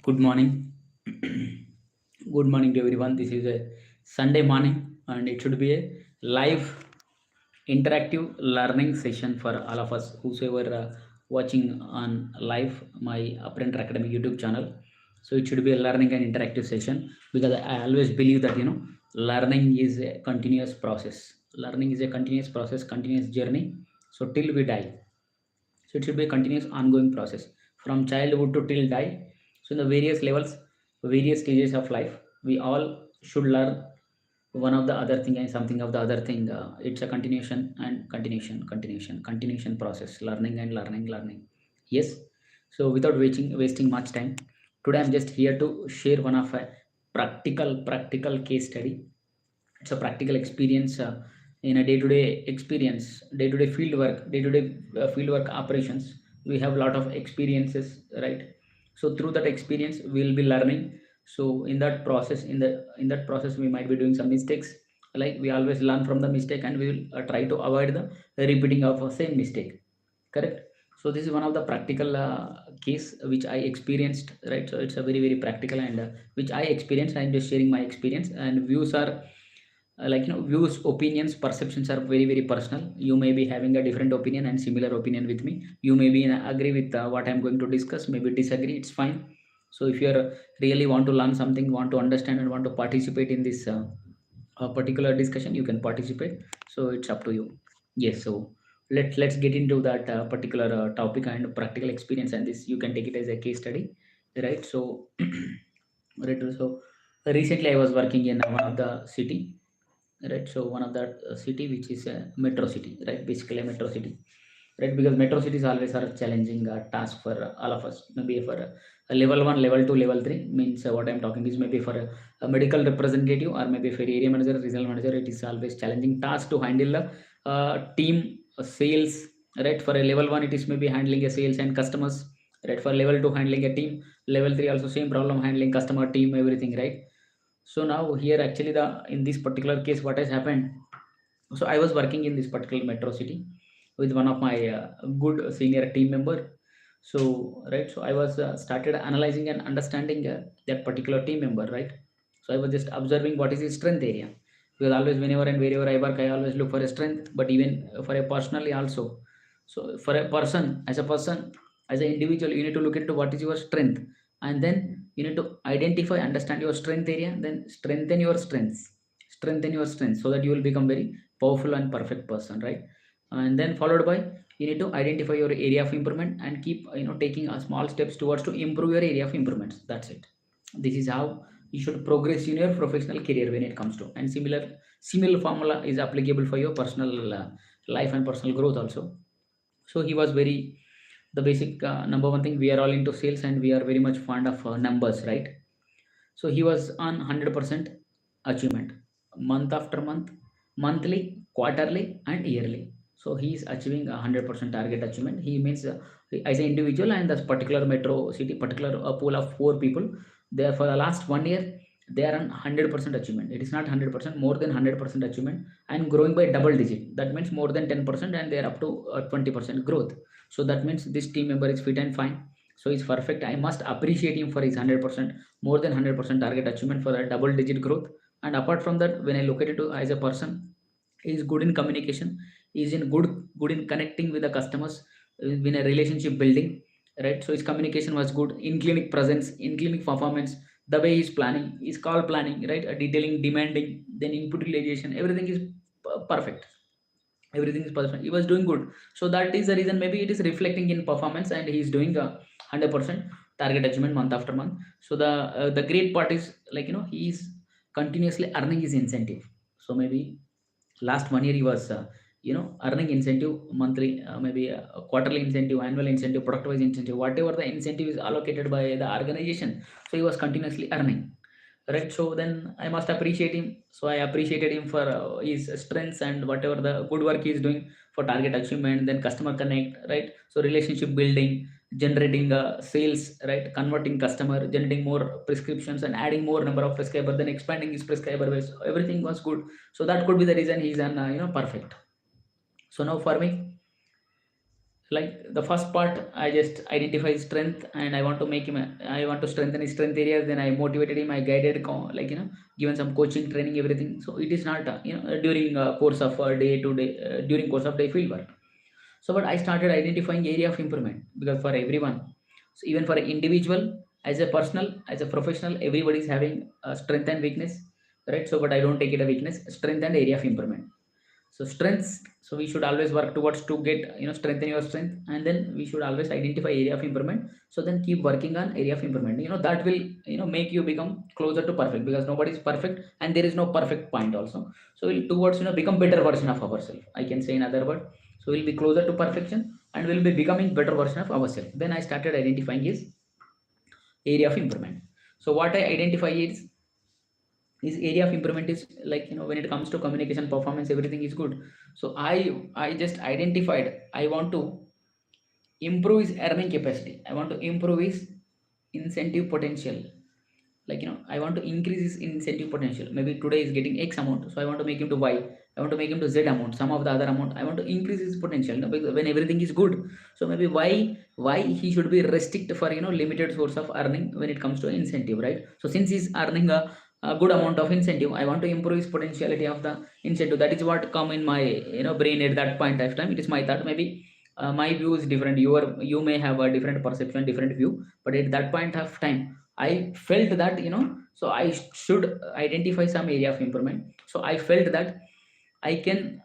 Good morning. Good morning to everyone. This is a Sunday morning and it should be a live interactive learning session for all of us whosoever watching on live my Apprentice Academy YouTube channel. So it should be a learning and interactive session because I always believe that learning is a continuous process. Learning is a continuous process, continuous journey. So till we die. So it should be a continuous ongoing process from childhood to till die. So in the various levels, various stages of life, we all should learn one of the other thing and something of the other thing. It's a continuation and continuation process. Learning and learning. Yes. So without wasting much time, today I'm just here to share one of a practical case study. It's a practical experience in a day-to-day experience, day-to-day field work, day-to-day field work operations. We have a lot of experiences, right? So through that experience we'll be learning. So in that process we might be doing some mistakes. Like we always learn from the mistake and we will try to avoid the repeating of a same mistake. Correct. So this is one of the practical case which I experienced, right? So it's a very practical and which I experienced. I'm just sharing my experience, and views are views, opinions, perceptions are very personal. You may be having a different opinion and similar opinion with me. You may be agree with what I'm going to discuss, maybe disagree, it's fine. So if you're really want to learn something, want to understand and want to participate in this particular discussion, you can participate. So it's up to you. Yes. So let's get into that particular topic and practical experience, and this you can take it as a case study, right? So right. So recently I was working in one of the city, right? So one of that city which is a metro city, right? Basically a metro city, right? Because metro cities always are a challenging task for all of us. Maybe for a level 1, level 2, level 3 means what I'm talking is maybe for a medical representative or maybe for area manager, regional manager, it is always challenging task to handle a team, sales, right? For a level 1 it is maybe handling a sales and customers, right? For level 2 handling a team, level 3 also same problem, handling customer, team, everything, right? So now here actually the in this particular case what has happened. So I was working in this particular metro city with one of my good senior team member. So right, so I was started analyzing and understanding that particular team member, right? So I was just observing what is his strength area, because always whenever and wherever I work I always look for a strength, but even for a personally also. So for a person, as an individual, you need to look into what is your strength, and then you need to identify, understand your strength area, then strengthen your strengths so that you will become very powerful and perfect person, right? And then followed by, you need to identify your area of improvement and keep taking a small steps towards to improve your area of improvements. That's it. This is how you should progress in your professional career when it comes to, and similar formula is applicable for your personal life and personal growth also. So he was very, the basic number one thing, we are all into sales and we are very much fond of numbers, right? So he was on 100% achievement, month after month, monthly, quarterly, and yearly. So he is achieving 100% target achievement. He means as an individual and this particular metro city, particular pool of four people, there for the last 1 year, they are on 100% achievement. It is not 100%, more than 100% achievement, and growing by double digit. That means more than 10%, and they are up to 20% growth. So that means this team member is fit and fine. So he's perfect. I must appreciate him for his 100%, more than 100% target achievement for a double digit growth. And apart from that, when I look at it as a person, he is good in communication, he is in good in connecting with the customers, in a relationship building, right? So his communication was good, in clinic presence, in clinic performance, the way he's planning, his call planning, right? Detailing, demanding, then input realization, everything is perfect. Everything is perfect, he was doing good. So that is the reason, maybe it is reflecting in performance, and he is doing a 100% target achievement month after month. So the great part is, like, he is continuously earning his incentive. So maybe last 1 year he was earning incentive monthly, maybe a quarterly incentive, annual incentive, product wise incentive, whatever the incentive is allocated by the organization. So he was continuously earning, right? So then I must appreciate him. So I appreciated him for his strengths and whatever the good work he is doing for target achievement, then customer connect, right? So relationship building, generating sales, right? Converting customer, generating more prescriptions and adding more number of prescriber, then expanding his prescriber base, everything was good. So that could be the reason he's an perfect. So now for me, Like the first part, I just identify strength and I want to make him I want to strengthen his strength areas. Then I motivated him, I guided like given some coaching training everything. So it is not during course of day to day during course of day field work. So but I started identifying area of improvement, because for everyone, so even for an individual, as a personal, as a professional, everybody is having a strength and weakness, right? So but I don't take it a weakness, strength and area of improvement. So strengths, so we should always work towards to get strengthen your strength, and then we should always identify area of improvement. So then keep working on area of improvement, that will make you become closer to perfect, because nobody is perfect and there is no perfect point also. So we'll towards become better version of ourselves, I can say in other word. So we'll be closer to perfection and we'll be becoming better version of ourselves. Then I started identifying his area of improvement. So what I identify is area of improvement is like when it comes to communication, performance, everything is good. So I just identified I want to improve his earning capacity, I want to improve his incentive potential. Like I want to increase his incentive potential. Maybe today is getting X amount, so I want to make him to Y, I want to make him to Z amount, some of the other amount. I want to increase his potential, because when everything is good. So maybe why he should be restricted for limited source of earning when it comes to incentive, right? So since he's earning a good amount of incentive, I want to improve his potentiality of the incentive. That is what come in my brain at that point of time. It is my thought. Maybe my view is different, you may have a different perception, different view. But at that point of time I felt that so I should identify some area of improvement. So I felt that I can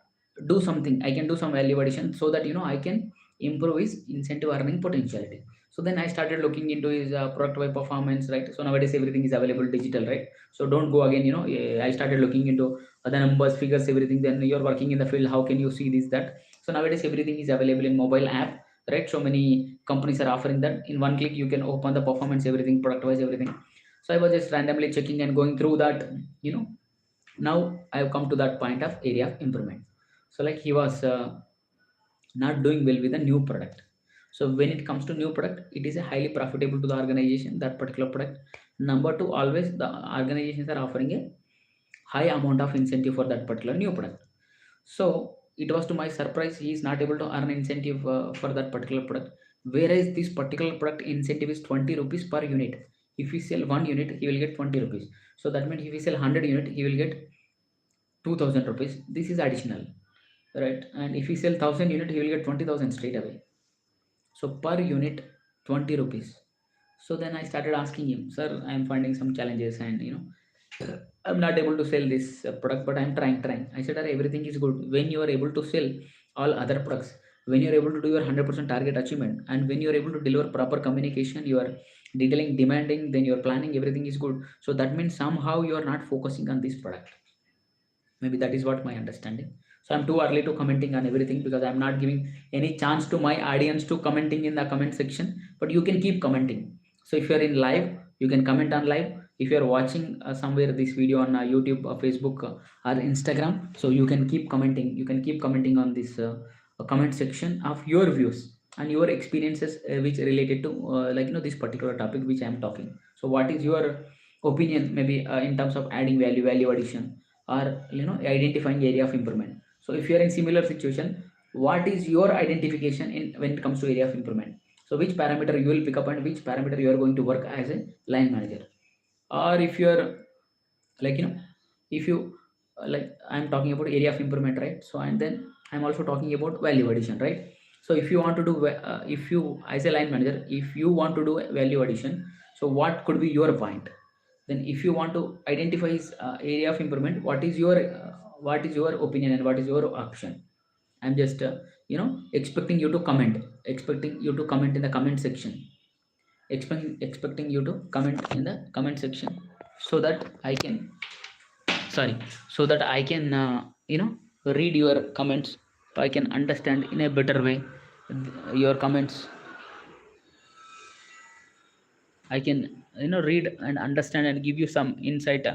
do something, I can do some value addition, so that I can improve his incentive earning potentiality. So then I started looking into his product by performance, right? So nowadays everything is available digital, right? So don't go again, I started looking into other numbers, figures, everything. Then you're working in the field, how can you see this, that? So nowadays everything is available in mobile app, right? So many companies are offering that in one click you can open the performance, everything, product wise, everything. So I was just randomly checking and going through that. you know Now I have come to that point of area of improvement. So like he was not doing well with a new product. So when it comes to new product, it is a highly profitable to the organization, that particular product. Number two, always the organizations are offering a high amount of incentive for that particular new product. So it was to my surprise, he is not able to earn incentive for that particular product. Whereas this particular product incentive is 20 rupees per unit. If he sell one unit, he will get 20 rupees. So that means if he sell 100 unit, he will get 2000 rupees. This is additional, right? And if he sell 1000 unit, he will get 20,000 straight away. So per unit 20 rupees. So then I started asking him, sir, I am finding some challenges, and I'm not able to sell this product, but I'm trying. I said, everything is good when you are able to sell all other products, when you're able to do your 100% target achievement, and when you're able to deliver proper communication, you are detailing, demanding, then you're planning, everything is good. So that means somehow you are not focusing on this product. Maybe that is what my understanding. So I'm too early to commenting on everything, because I'm not giving any chance to my audience to commenting in the comment section. But you can keep commenting. So if you're in live, you can comment on live. If you're watching somewhere this video on YouTube or Facebook or Instagram, so you can keep commenting, on this comment section of your views and your experiences which related to this particular topic which I'm talking. So what is your opinion, maybe in terms of adding value addition, or identifying area of improvement? So if you are in similar situation, what is your identification in when it comes to area of improvement? So which parameter you will pick up and which parameter you are going to work as a line manager? Or if you are like if you I'm talking about area of improvement, right? So and then I'm also talking about value addition, right? So if you want to do if you as a line manager, if you want to do value addition, so what could be your point? Then if you want to identify his area of improvement, what is your opinion and what is your option? I'm just expecting you to comment, in the comment section, expecting you to comment in the comment section, so that I can sorry so that I can read your comments, so I can understand in a better way your comments. I can read and understand and give you some insight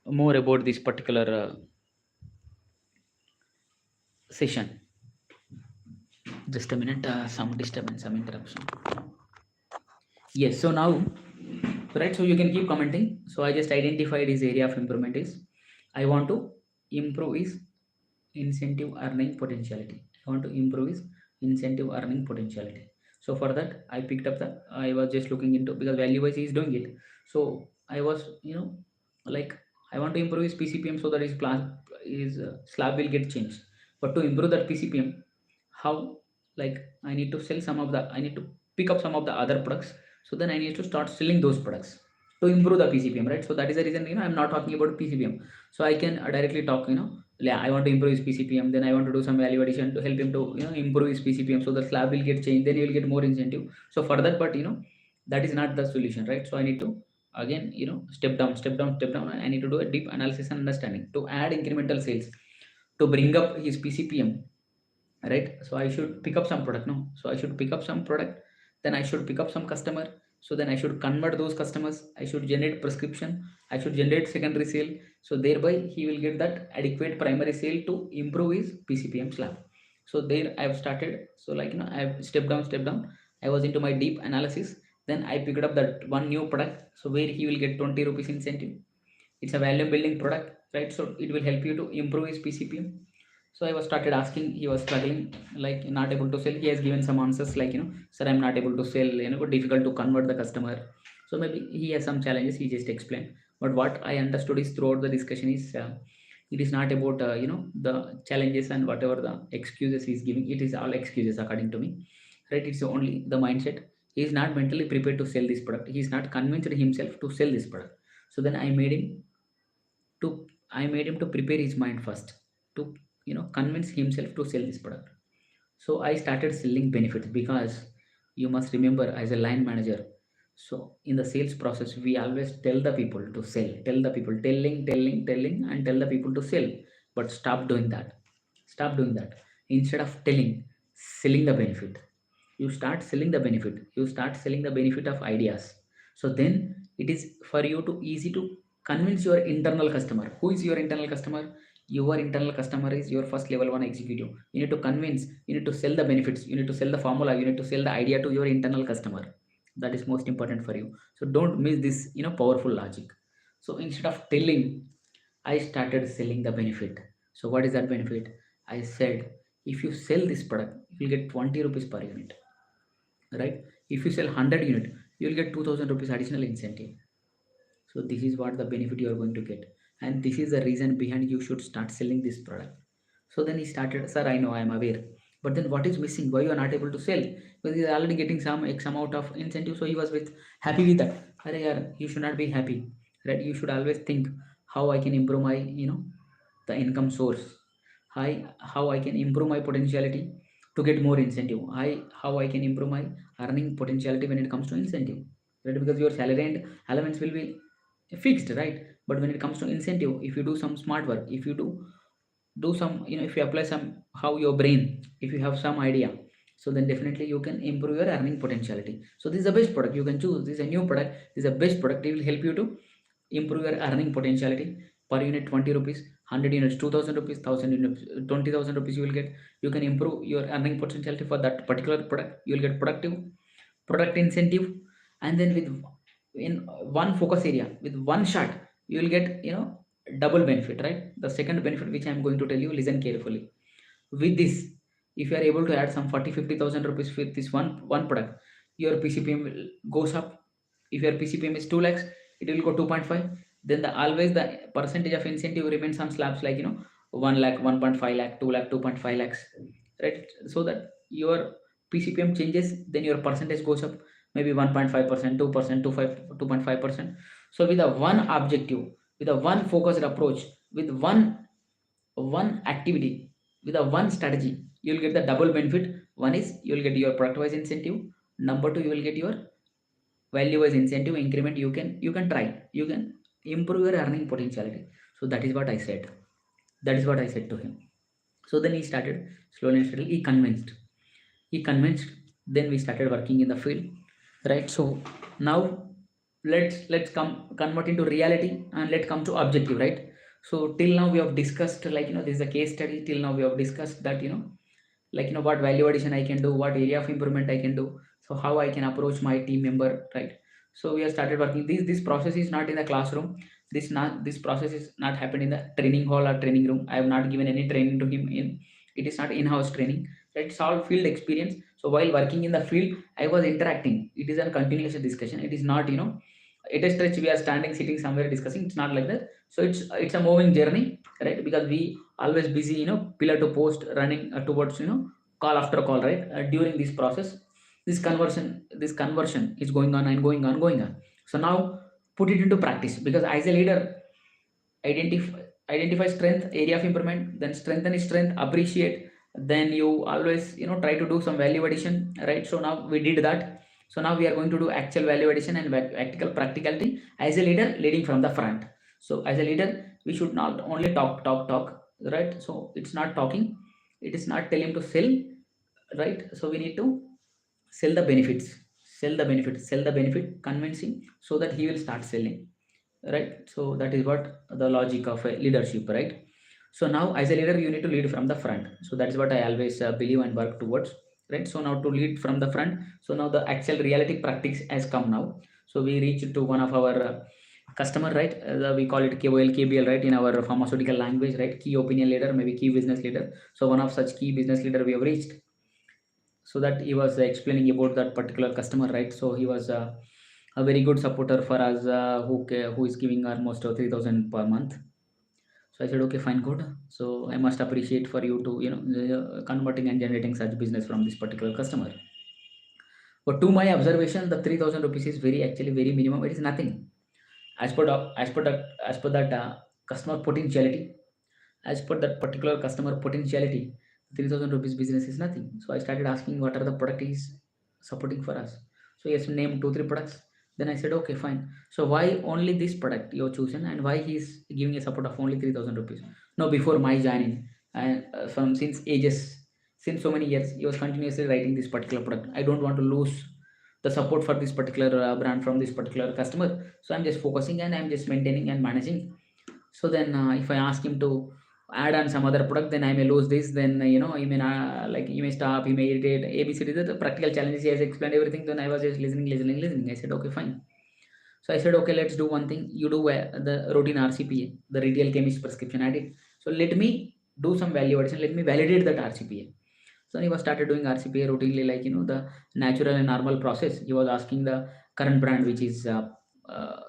more about this particular session. Just a minute, some disturbance, some interruption. Yes, so now, right, so you can keep commenting. So I just identified his area of improvement is I want to improve his incentive earning potentiality. I want to improve his incentive earning potentiality. So for that, I picked up the. I was just looking into, because value wise he is doing it. So I was, like, I want to improve his PCPM so that his plan, his slab will get changed. But to improve that PCPM, how, like, I need to sell some of the. I need to pick up some of the other products. So then I need to start selling those products to improve the PCPM, right? So that is the reason, I'm not talking about PCPM. So I can directly talk, yeah, I want to improve his PCPM, then I want to do some value addition to help him to, improve his PCPM, so the slab will get changed, then he will get more incentive. So for that, but that is not the solution, right? So I need to again, step down, step down, step down, and I need to do a deep analysis and understanding to add incremental sales to bring up his PCPM, right? So I should pick up some product, no? So I should pick up some product, then I should pick up some customer, so then I should convert those customers, I should generate prescription, I should generate secondary sale, so thereby he will get that adequate primary sale to improve his PCPM slab. So there I have started. So, like, I have step down, I was into my deep analysis. Then I picked up that one new product, so where he will get 20 rupees incentive. It's a value building product, right? So it will help you to improve his PCPM. So I was started asking, he was struggling, like, not able to sell. He has given some answers like, sir, I'm not able to sell, difficult to convert the customer. So maybe he has some challenges, he just explained. But what I understood is, throughout the discussion is, it is not about, the challenges and whatever the excuses he's giving. It is all excuses according to me, right? It's only the mindset. He is not mentally prepared to sell this product. He is not convinced himself to sell this product. So then to I made him to prepare his mind first, to convince himself to sell this product. So I started selling benefits, because you must remember, as a line manager, so in the sales process we always tell the people to sell, tell the people, telling and tell the people to sell. But stop doing that. Stop doing that. Instead of telling, selling the benefit. You start selling the benefit. You start selling the benefit of ideas. So then it is for you to easy to convince your internal customer. Who is your internal customer? Your internal customer is your first level one executive. You need to convince, you need to sell the benefits, you need to sell the formula, you need to sell the idea to your internal customer. That is most important for you. So don't miss this, powerful logic. So instead of telling, I started selling the benefit. So what is that benefit? I said, if you sell this product, you'll get 20 rupees per unit, right? If you sell 100 unit, you'll get 2000 rupees additional incentive. So this is what the benefit you are going to get, and this is the reason behind you should start selling this product. So then he started, sir, I know, I am aware, but then what is missing? Why you are not able to sell? Because he is already getting some X amount of incentive, so he was with happy with that. Arey yaar, you should not be happy, right? You should always think, how I can improve my, the income source. How I can improve my potentiality to get more incentive. How I can improve my earning potentiality when it comes to incentive, right? Because your salary and allowance will be fixed, right? But when it comes to incentive, if you do some smart work, if you do some, if you apply some, how your brain, if you have some idea, so then definitely you can improve your earning potentiality. So this is the best product you can choose. This is a new product. This is the best product. It will help you to improve your earning potentiality. Per unit 20 rupees, 100 units 2000 rupees, 1000 units 20,000 rupees you will get. You can improve your earning potentiality for that particular product. You will get productive product incentive, and then with, in one focus area, with one shot, you will get, double benefit, right? The second benefit which I am going to tell you, listen carefully. With this, if you are able to add some 40-50,000 rupees with this one product, your PCPM will goes up. If your PCPM is 2 lakhs, it will go 2.5. Then the always the percentage of incentive remains on slabs, like, 1 lakh, 1.5 lakh, 2 lakh, 2.5 lakhs, right? So that your PCPM changes, then your percentage goes up, maybe 1.5%, 2%, 2.5%. So with a one objective, with a one focused approach, with one activity, with a one strategy, you'll get the double benefit. One is you'll get your product wise incentive. Number two, you will get your value wise incentive increment. You can try, you can improve your earning potentiality. So that is what I said. That is what I said to him. So then he started, slowly and steadily he convinced. Then we started working in the field, right? So now let's come convert into reality, and let's come to objective, right? So till now we have discussed, like, this is a case study. Till now we have discussed that, like, what value addition I can do, what area of improvement I can do, so how I can approach my team member, right? So we have started working. This process is not in the classroom. This process is not happened in the training hall or training room. I have not given any training to him in It is not in-house training, right? It's all field experience. So while working in the field, I was interacting. It is a continuous discussion. It is not, at a stretch we are standing, sitting somewhere discussing. It's not like that. So it's a moving journey, right? Because we always busy, pillar to post, running towards, call after call, right? During this process, this conversion is going on and going on, going on. So now put it into practice, because as a leader, identify identify strength, area of improvement, then strengthen his strength, appreciate, then you always try to do some value addition, right? So now we did that. So now we are going to do actual value addition and practical practicality as a leader leading from the front. So as a leader, we should not only talk, right? So it's not talking, it is not telling to sell, right? So we need to sell the benefits, sell the benefit, convince him so that he will start selling, right? So that is what the logic of a leadership, right? So now as a leader, you need to lead from the front. So that is what I always believe and work towards, right? So now to lead from the front, so now the actual reality practice has come now. So we reached to one of our customer, right? We call it KOL, KBL, right, in our pharmaceutical language, right? Key opinion leader, maybe key business leader. So one of such key business leader we have reached. So that he was explaining about that particular customer, right? So he was a very good supporter for us, who is giving almost 3000 per month. So I said, okay, fine, good. So I must appreciate for you to converting and generating such business from this particular customer. But to my observation, the 3000 rupees is very, actually very minimum. It is nothing as per that customer potentiality. As per that particular customer potentiality, 3000 rupees business is nothing. So I started asking what are the product is supporting for us. So yes, name two three products. Then I said, okay, fine. So why only this product you have chosen, and why he's giving a support of only 3000 rupees? No, before my joining, and from since ages, since so many years, he was continuously writing this particular product. I don't want to lose the support for this particular brand from this particular customer. So I'm just focusing and I'm just maintaining and managing. So then, if I ask him to add on some other product, then I may lose this. Then he may not, like, he may stop, he may irritate. ABCD, the practical challenges. He has explained everything. Then I was just listening. I said, okay, fine. So I said, okay, let's do one thing. You do the routine RCPA, the retail chemist prescription added. So let me do some value addition. Let me validate that RCPA. So he was started doing RCPA routinely, like the natural and normal process. He was asking the current brand which is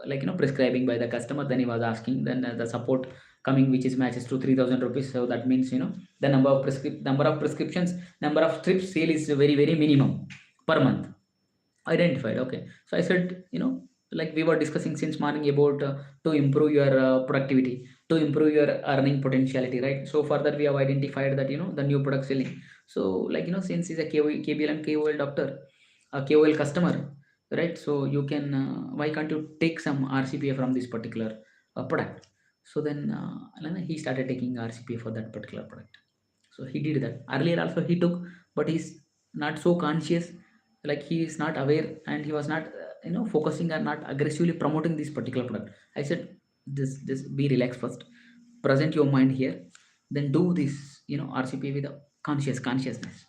like prescribing by the customer. Then he was asking, then the support coming which is matches to 3000 rupees. So that means the number of prescriptions, number of strips sale is very, very minimum per month. Identified. Okay. So I said, like we were discussing since morning about to improve your productivity, to improve your earning potentiality, right? So for that we have identified that the new product selling. So, like, since he's a KBL and KOL doctor, a KOL customer, right? So you can, why can't you take some RCPA from this particular product? So then, he started taking RCPA for that particular product. So he did that. Earlier also he took, but he's not so conscious, like he is not aware, and he was not focusing or not aggressively promoting this particular product. I said, this be relaxed first, present your mind here, then do this RCPA with a consciousness.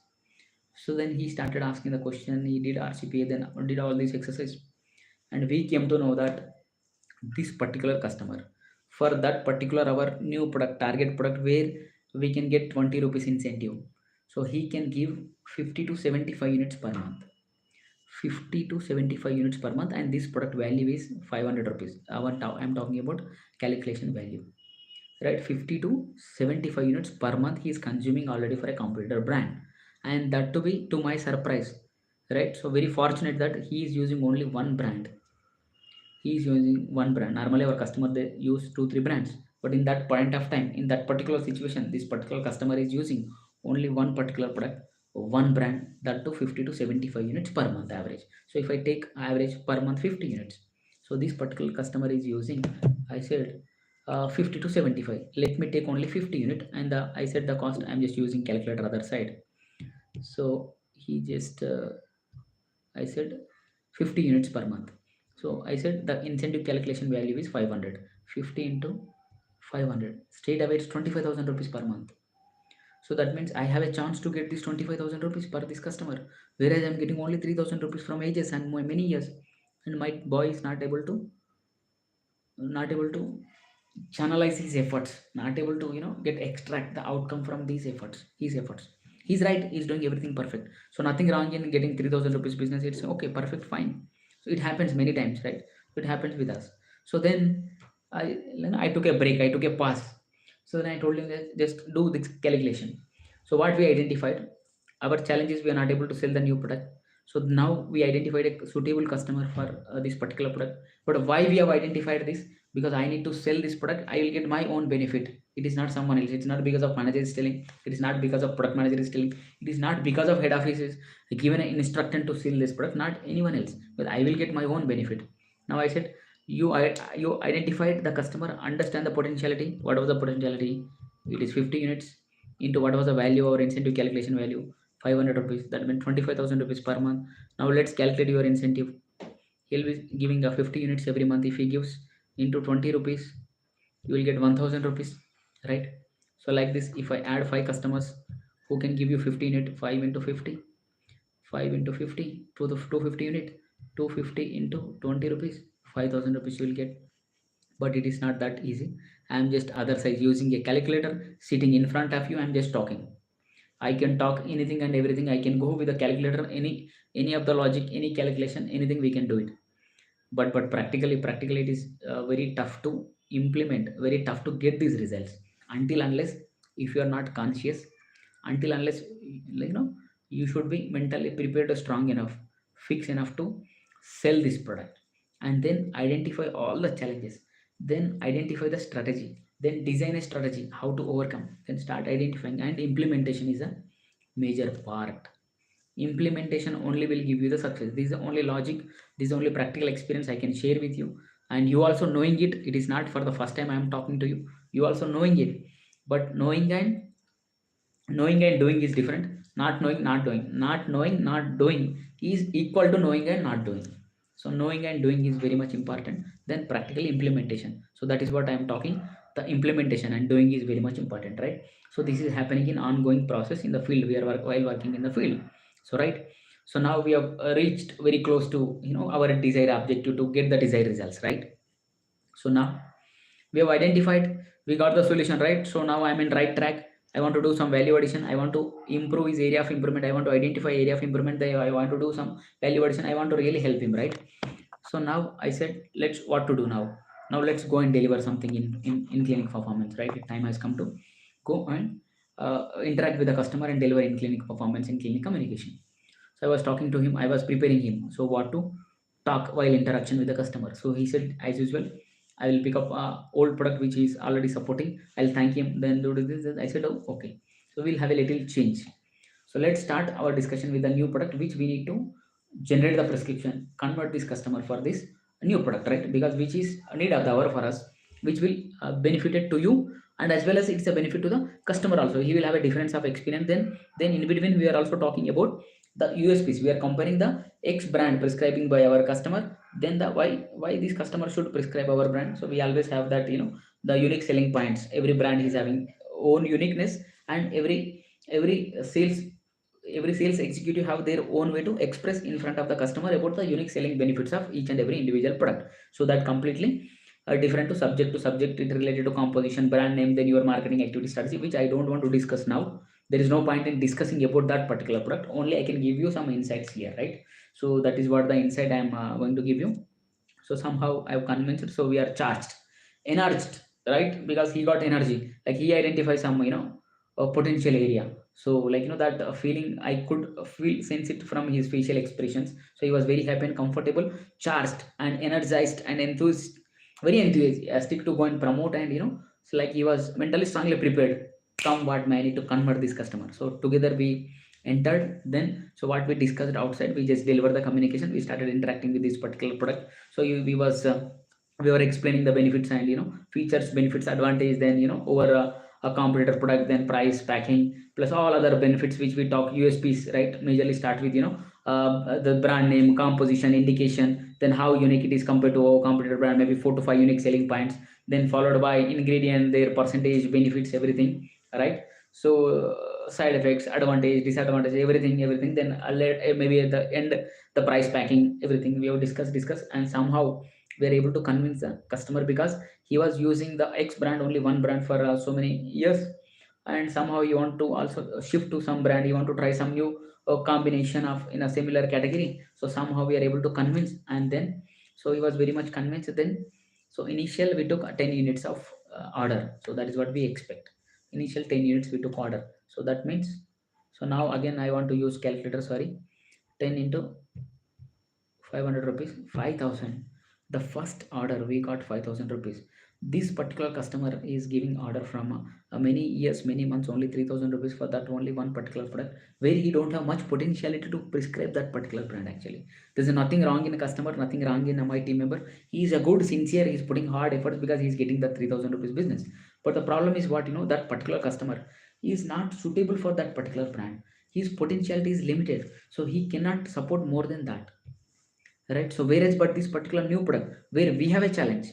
So then he started asking the question, he did RCPA, then did all this exercise, and we came to know that this particular customer, for that particular our new product, target product, where we can get 20 rupees incentive, so he can give 50 to 75 units per month. 50 to 75 units per month, and this product value is 500 rupees. I'm talking about calculation value, right? 50 to 75 units per month he is consuming already for a competitor brand. And that, to be to my surprise, right? So very fortunate that he is using only one brand. He is using one brand. Normally our customer, they use two three brands, but in that point of time, in that particular situation, this particular customer is using only one particular product, one brand, that to 50 to 75 units per month average. So if I take average per month 50 units, so this particular customer is using, I said, 50 to 75, let me take only 50 unit, and I said the cost, I'm just using calculator other side. So he just, I said 50 units per month. So I said the incentive calculation value is 500. 50 into 500. Straight away it's 25,000 rupees per month. So that means I have a chance to get this 25,000 rupees per this customer. Whereas I'm getting only 3,000 rupees from ages and many years. And my boy is not able to channelize his efforts, not able to get extract the outcome from these efforts, his efforts. He's right, he's doing everything perfect, so nothing wrong in getting 3000 rupees business. It's okay, perfect, fine. So it happens many times, right? It happens with us. So then I took a break, I took a pause. So then I told him that just do this calculation. So what we identified, our challenge is we are not able to sell the new product. So now we identified a suitable customer for this particular product. But why we have identified this? Because I need to sell this product, I will get my own benefit. It is not someone else. It's not because of manager is telling. It is not because of product manager is telling. It is not because of head office is given an instruction to sell this product. Not anyone else. But I will get my own benefit. Now I said, you identified the customer, understand the potentiality. What was the potentiality? It is 50 units into what was the value or incentive calculation value, 500 rupees. That means 25,000 rupees per month. Now let's calculate your incentive. He'll be giving a 50 units every month. If he gives into 20 rupees, you will get 1000 rupees, right? So like this, if I add 5 customers who can give you 50 unit, 5 into 50, 5 into 50 to the 250 unit, 250 into 20 rupees, 5000 rupees you will get. But it is not that easy. I am just other side using a calculator sitting in front of you. I am just talking. I can talk anything and everything. I can go with a calculator, any of the logic, any calculation, anything we can do it. But practically it is very tough to implement, very tough to get these results, until unless if you are not conscious, until unless you should be mentally prepared, strong enough, fix enough to sell this product, and then identify all the challenges, then identify the strategy, then design a strategy how to overcome, then start identifying, and implementation is a major part. Implementation only will give you the success. This is the only logic, this is the only practical experience I can share with you. And you also knowing it, it is not for the first time I am talking to you, you also knowing it. But knowing and doing is different. Not knowing, not doing, not knowing, not doing is equal to knowing and not doing. So knowing and doing is very much important, then practical implementation. So that is what I am talking. The implementation and doing is very much important, right? So this is happening in ongoing process in the field, we are while working in the field. So right, so now we have reached very close to our desired objective to get the desired results, right? So now we have identified, we got the solution, right? So now I'm in right track. I want to do some value addition, I want to improve his area of improvement, I want to identify area of improvement there, I want to do some value addition, I want to really help him, right? So now I said, let's what to do now. Now let's go and deliver something in clinic performance, right? Time has come to go and interact with the customer and deliver in clinic performance, in clinic communication. So I was talking to him, I was preparing him, so what to talk while interaction with the customer. So he said, as usual, I will pick up a old product which is already supporting. I'll thank him, then do this. I said, oh, okay. So we'll have a little change. So let's start our discussion with the new product which we need to generate the prescription, convert this customer for this new product, right? Because which is a need of the hour for us, which will benefit it to you, and as well as it's a benefit to the customer also. He will have a difference of experience. Then in between we are also talking about the USPs. We are comparing the X brand prescribing by our customer, then the why this customer should prescribe our brand. So we always have that the unique selling points. Every brand is having own uniqueness, and every sales executive have their own way to express in front of the customer about the unique selling benefits of each and every individual product. So that completely different to subject, it related to composition, brand name, then your marketing activity strategy, which I don't want to discuss now. There is no point in discussing about that particular product, only I can give you some insights here, right? So that is what the insight I'm going to give you. So somehow I've convinced, so we are charged, energized, right? Because he got energy, like he identifies some a potential area. So like that feeling I could feel, sense it from his facial expressions. So he was very happy and comfortable, charged and energized and enthused, very enthusiastic to go and promote. And so like he was mentally strongly prepared, come what may, I need to convert this customer. So together we entered. Then so what we discussed outside, we just delivered the communication, we started interacting with this particular product. So we were explaining the benefits and features, benefits, advantage, then over a competitor product, then price, packing, plus all other benefits which we talk, USPs, right? Majorly start with the brand name, composition, indication, then how unique it is compared to our competitor brand, maybe 4 to 5 unique selling points, then followed by ingredient, their percentage, benefits, everything, right? So side effects, advantage, disadvantage, everything. Then maybe at the end, the price, packing, everything we have discussed, and somehow we are able to convince the customer because he was using the X brand, only one brand for so many years, and somehow you want to also shift to some brand, you want to try some new combination of in a similar category. So somehow we are able to convince, and then so he was very much convinced. Then so initial we took 10 units of order, so that is what we expect. Initial 10 units we took order, so that means, so now again I want to use calculator, sorry. 10 into 500 rupees, 5000. The first order we got 5000 rupees. This particular customer is giving order from many years, many months, only 3000 rupees for that only one particular product, where he don't have much potentiality to prescribe that particular brand. Actually, there's nothing wrong in a customer, nothing wrong in my team member. He is a good sincere, he's putting hard efforts because he's getting the 3000 rupees business. But the problem is what, that particular customer is not suitable for that particular brand. His potentiality is limited, so he cannot support more than that, right? So whereas but this particular new product where we have a challenge,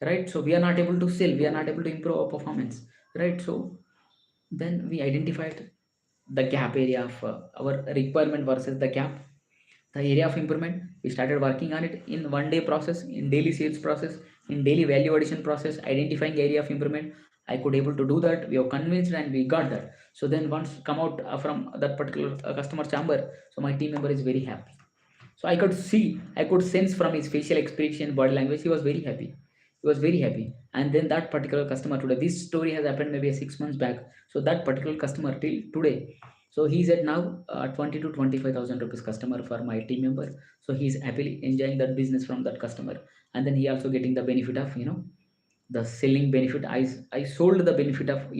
right? So we are not able to sell, we are not able to improve our performance, right? So then we identified the gap area of our requirement versus the gap, the area of improvement. We started working on it in one day process, in daily sales process, in daily value addition process, identifying area of improvement. I could able to do that, we are convinced, and we got that. So then once come out from that particular customer chamber, so my team member is very happy. So I could see, I could sense from his facial expression, body language, he was very happy. He was very happy. And then that particular customer today, this story has happened maybe 6 months back. So that particular customer till today, so he's at now 20 to 25,000 rupees customer for my team member. So he's happily enjoying that business from that customer, and then he also getting the benefit of the selling benefit. I sold the benefit of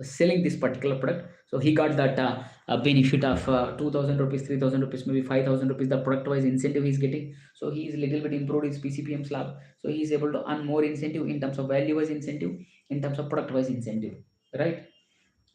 selling this particular product. So he got that benefit of 2000 rupees, 3000 rupees, maybe 5000 rupees, the product wise incentive he's getting. So he is little bit improved his PCPM slab, so he is able to earn more incentive in terms of value wise incentive, in terms of product wise incentive, right?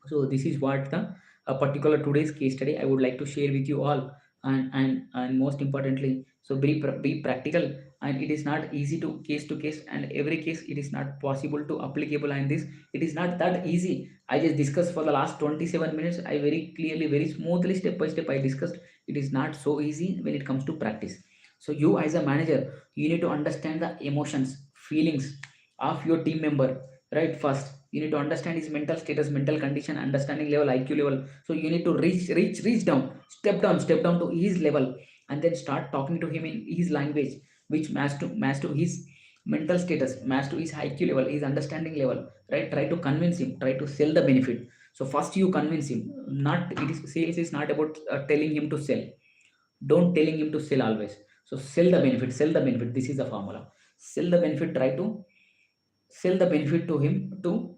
So this is what the a particular today's case study I would like to share with you all. And most importantly, so be practical, and it is not easy to case, and every case it is not possible to applicable, and this it is not that easy. I just discussed for the last 27 minutes, I very clearly, very smoothly, step by step I discussed. It is not so easy when it comes to practice. So you as a manager, you need to understand the emotions, feelings of your team member, right? First you need to understand his mental status, mental condition, understanding level, IQ level. So you need to reach down, step down to his level, and then start talking to him in his language, which match to his mental status, match to his IQ level, his understanding level, right? Try to convince him, try to sell the benefit. So first you convince him. Not it is Sales is not about telling him to sell. Don't telling him to sell always. So sell the benefit, sell the benefit, this is the formula. Sell the benefit, try to sell the benefit to him, to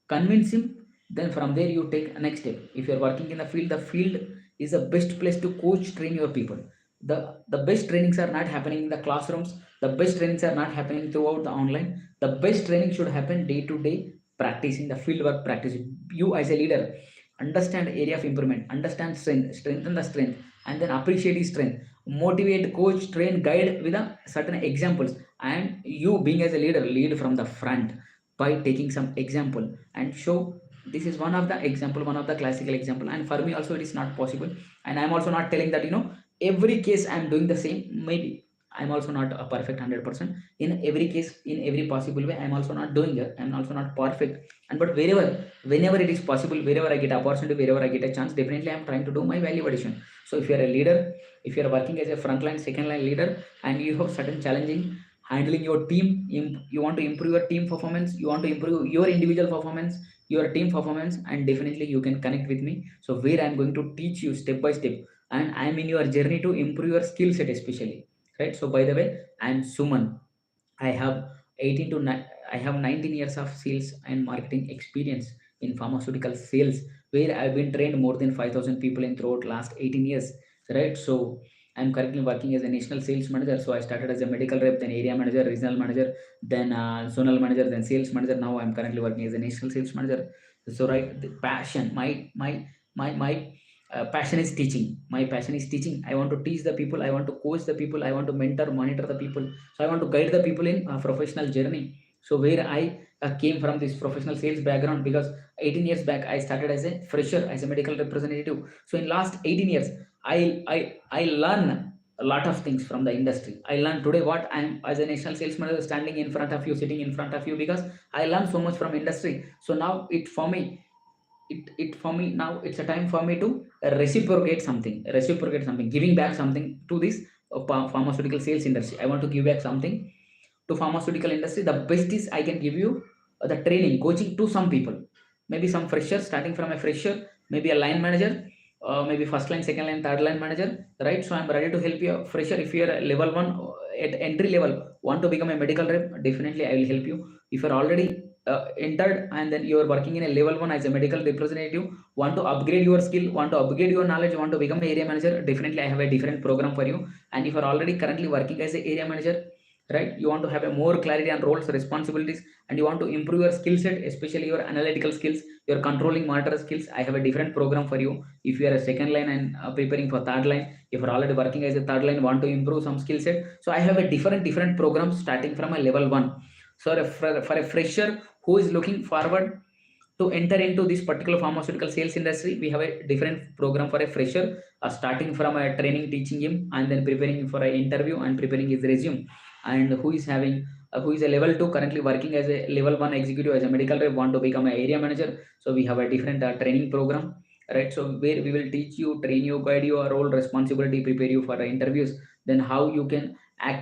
convince him. Then from there you take a next step. If you're working in the field is the best place to coach, train your people. The best trainings are not happening in the classrooms, the best trainings are not happening throughout the online. The best training should happen day to day practice, in the field work practice. You as a leader, understand area of improvement, understand strength, strengthen the strength, and then appreciate his strength. Motivate, coach, train, guide with a certain examples. And you being as a leader, lead from the front by taking some example and show. This is one of the example, one of the classical example, and for me also it is not possible. And I'm also not telling that every case I'm doing the same. Maybe I'm also not a perfect 100% in every case, in every possible way. I'm also not doing it, I'm also not perfect. And but whenever it is possible, wherever I get opportunity, wherever I get a chance, definitely I'm trying to do my value addition. So if you're a leader, if you're working as a frontline, second line leader, and you have certain challenging handling your team, you want to improve your team performance, you want to improve your individual performance, your team performance, and definitely you can connect with me. So where I'm going to teach you step by step, and I'm in your journey to improve your skill set especially, right? So by the way, I'm Suman. I have 18 to 9, I have 19 years of sales and marketing experience in pharmaceutical sales, where I've been trained more than 5,000 people in throughout last 18 years, right? So I'm currently working as a national sales manager. So I started as a medical rep, then area manager, regional manager, then zonal manager, then sales manager. Now I'm currently working as a national sales manager. So right, the passion, my passion is teaching. My passion is teaching. I want to teach the people. I want to coach the people. I want to mentor, monitor the people. So I want to guide the people in a professional journey. So where I came from this professional sales background, because 18 years back I started as a fresher, as a medical representative. So in last 18 years, I learn a lot of things from the industry. I learned today what I'm as a national sales manager standing in front of you, sitting in front of you, because I learned so much from industry. So now it for me now it's a time for me to reciprocate something, giving back something to this pharmaceutical sales industry. I want to give back something to pharmaceutical industry. The best is I can give you the training coaching to some people, maybe some fresher, starting from a fresher, maybe a line manager, maybe first line, second line, third line manager, right? So I'm ready to help you, a fresher. If you're a level 1 at entry level, want to become a medical rep, definitely I will help you. If you're already entered and then you are working in a level 1 as a medical representative, want to upgrade your skill, want to upgrade your knowledge, want to become an area manager, definitely I have a different program for you. And if you're already currently working as an area manager, right, you want to have a more clarity on roles, responsibilities, and you want to improve your skill set, especially your analytical skills, your controlling monitor skills, I have a different program for you. If you are a second line and preparing for third line, if you're already working as a third line, want to improve some skill set, so I have a different program starting from a level 1. So for a fresher who is looking forward to enter into this particular pharmaceutical sales industry, we have a different program for a fresher, starting from a training, teaching him, and then preparing for an interview and preparing his resume. And who is having who is a level 2 currently working as a level 1 executive as a medical rep, want to become an area manager, so we have a different training program, right? So where we will teach you, train you, guide you, role, responsibility, prepare you for the interviews, then how you can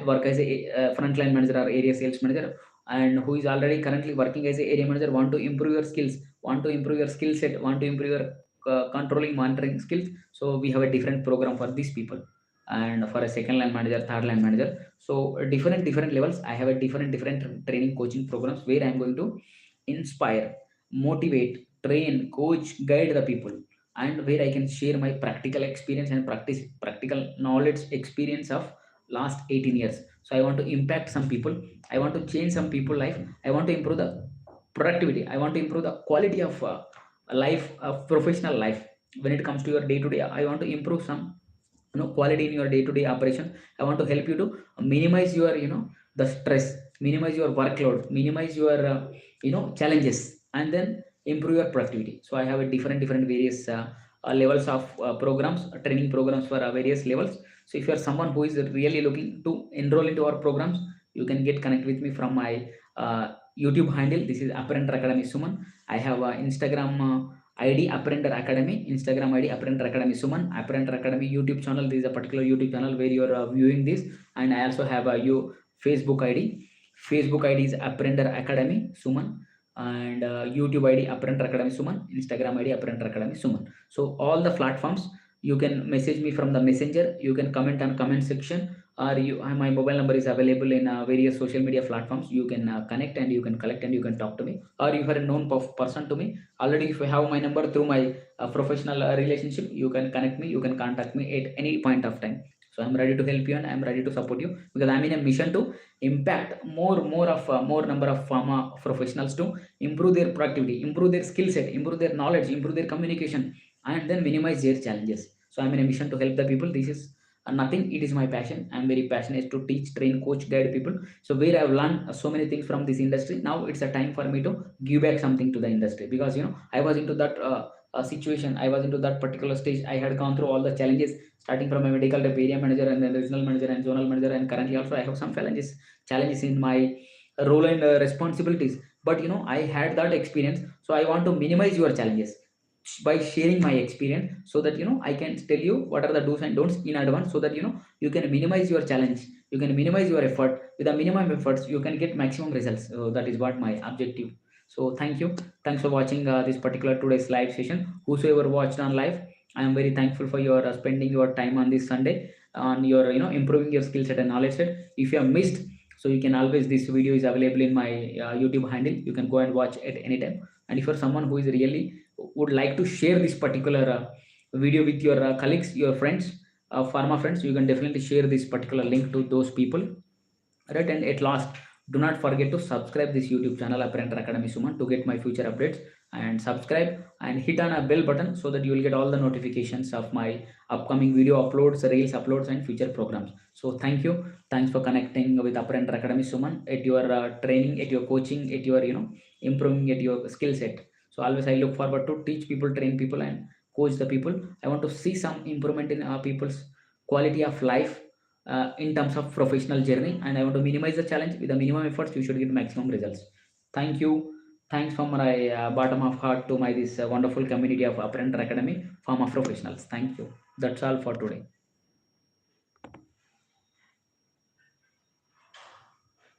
work as a frontline manager or area sales manager. And who is already currently working as a area manager, want to improve your skills, want to improve your skill set, want to improve your controlling monitoring skills, so we have a different program for these people. And for a second line manager, third line manager, so different levels, I have a different training coaching programs where I'm going to inspire, motivate, train, coach, guide the people, and where I can share my practical experience and practical knowledge experience of last 18 years. So I want to impact some people, I want to change some people life, I want to improve the productivity, I want to improve the quality of life, of professional life. When it comes to your day to day, I want to improve some quality in your day to day operation. I want to help you to minimize your the stress, minimize your workload, minimize your challenges, and then improve your productivity. So I have a different various levels of programs, training programs for various levels. So if you are someone who is really looking to enroll into our programs, you can get connect with me from my YouTube handle. This is Apprenter Academy Suman. I have Instagram ID Apprenter Academy, Instagram ID Apprenter Academy Suman, Apprenter Academy YouTube channel. This is a particular YouTube channel where you are viewing this, and I also have a Facebook ID. Facebook ID is Apprenter Academy Suman, and YouTube ID Apprenter Academy Suman, Instagram ID Apprenter Academy Suman. So all the platforms, you can message me from the messenger, you can comment on comment section, or my mobile number is available in various social media platforms. You can connect and you can collect and you can talk to me, or if you are a known person to me already, if you have my number through my professional relationship, you can connect me, you can contact me at any point of time. So I'm ready to help you and I'm ready to support you, because I'm in a mission to impact more number of pharma professionals to improve their productivity, improve their skill set, improve their knowledge, improve their communication, and then minimize their challenges. So I'm in a mission to help the people. This is nothing, it is my passion. I'm very passionate to teach, train, coach, guide people. So where I've learned so many things from this industry, now it's a time for me to give back something to the industry, because I was into that situation, I was into that particular stage, I had gone through all the challenges, starting from a medical rep, area manager, and then regional manager and zonal manager, and currently also I have some challenges in my role and responsibilities. But I had that experience, so I want to minimize your challenges by sharing my experience, so that I can tell you what are the do's and don'ts in advance, so that you can minimize your challenge, you can minimize your effort. With the minimum efforts you can get maximum results. So that is what my objective. So thank you, thanks for watching this particular today's live session. Whosoever watched on live, I am very thankful for your spending your time on this Sunday on your improving your skill set and knowledge set. If you have missed, so you can always, this video is available in my YouTube handle, you can go and watch at any time. And if you're someone who is really would like to share this particular video with your colleagues, your friends, pharma friends, you can definitely share this particular link to those people, right? And at last, do not forget to subscribe this YouTube channel Apprenter Academy Suman to get my future updates, and subscribe and hit on a bell button, so that you will get all the notifications of my upcoming video uploads, reels uploads, and future programs. So thank you, thanks for connecting with Apprenter Academy Suman at your training, at your coaching, at your improving at your skill set. So always I look forward to teach people, train people, and coach the people. I want to see some improvement in people's quality of life, in terms of professional journey, and I want to minimize the challenge. With the minimum efforts you should get maximum results. Thank you. Thanks from my bottom of heart to my this wonderful community of Apprenter Academy, Farm of Professionals. Thank you. That's all for today.